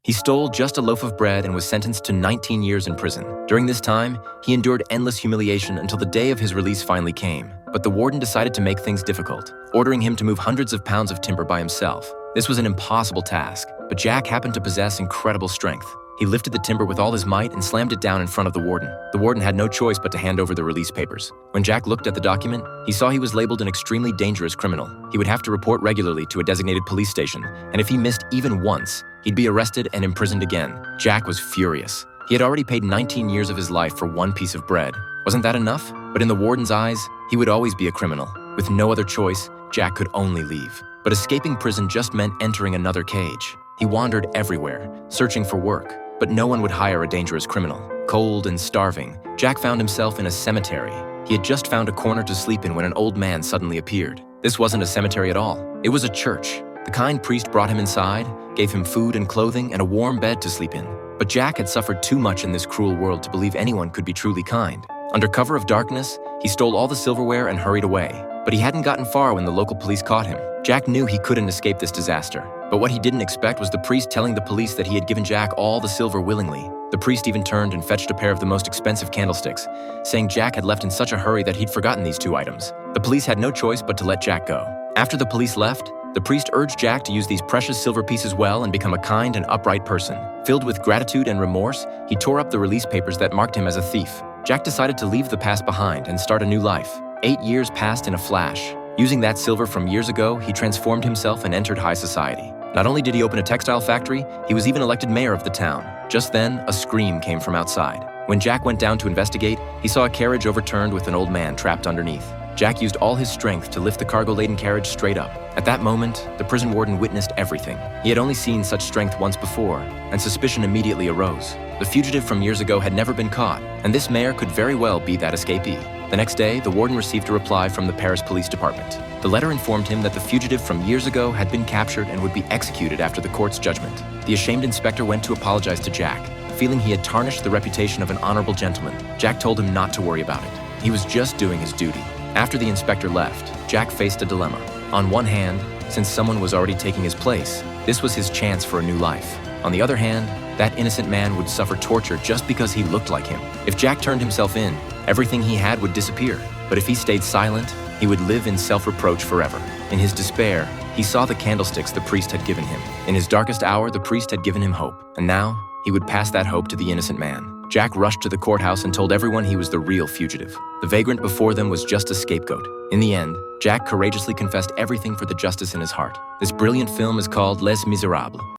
He stole just a loaf of bread and was sentenced to 19 years in prison. During this time, he endured endless humiliation until the day of his release finally came. But the warden decided to make things difficult, ordering him to move hundreds of pounds of timber by himself. This was an impossible task, but Jack happened to possess incredible strength. He lifted the timber with all his might and slammed it down in front of the warden. The warden had no choice but to hand over the release papers. When Jack looked at the document, he saw he was labeled an extremely dangerous criminal. He would have to report regularly to a designated police station, and if he missed even once, he'd be arrested and imprisoned again. Jack was furious. He had already paid 19 years of his life for one piece of bread. Wasn't that enough? But in the warden's eyes, he would always be a criminal. With no other choice, Jack could only leave. But escaping prison just meant entering another cage. He wandered everywhere, searching for work. But no one would hire a dangerous criminal. Cold and starving, Jack found himself in a cemetery. He had just found a corner to sleep in when an old man suddenly appeared. This wasn't a cemetery at all. It was a church. The kind priest brought him inside, gave him food and clothing and a warm bed to sleep in. But Jack had suffered too much in this cruel world to believe anyone could be truly kind. Under cover of darkness, he stole all the silverware and hurried away. But he hadn't gotten far when the local police caught him. Jack knew he couldn't escape this disaster. But what he didn't expect was the priest telling the police that he had given Jack all the silver willingly. The priest even turned and fetched a pair of the most expensive candlesticks, saying Jack had left in such a hurry that he'd forgotten these two items. The police had no choice but to let Jack go. After the police left, the priest urged Jack to use these precious silver pieces well and become a kind and upright person. Filled with gratitude and remorse, he tore up the release papers that marked him as a thief. Jack decided to leave the past behind and start a new life. 8 years passed in a flash. Using that silver from years ago, he transformed himself and entered high society. Not only did he open a textile factory, he was even elected mayor of the town. Just then, a scream came from outside. When Jack went down to investigate, he saw a carriage overturned with an old man trapped underneath. Jack used all his strength to lift the cargo-laden carriage straight up. At that moment, the prison warden witnessed everything. He had only seen such strength once before, and suspicion immediately arose. The fugitive from years ago had never been caught, and this mayor could very well be that escapee. The next day, the warden received a reply from the Paris Police Department. The letter informed him that the fugitive from years ago had been captured and would be executed after the court's judgment. The ashamed inspector went to apologize to Jack, feeling he had tarnished the reputation of an honorable gentleman. Jack told him not to worry about it. He was just doing his duty. After the inspector left, Jack faced a dilemma. On one hand, since someone was already taking his place, this was his chance for a new life. On the other hand, that innocent man would suffer torture just because he looked like him. If Jack turned himself in, everything he had would disappear. But if he stayed silent, he would live in self-reproach forever. In his despair, he saw the candlesticks the priest had given him. In his darkest hour, the priest had given him hope. And now, he would pass that hope to the innocent man. Jack rushed to the courthouse and told everyone he was the real fugitive. The vagrant before them was just a scapegoat. In the end, Jack courageously confessed everything for the justice in his heart. This brilliant film is called Les Miserables.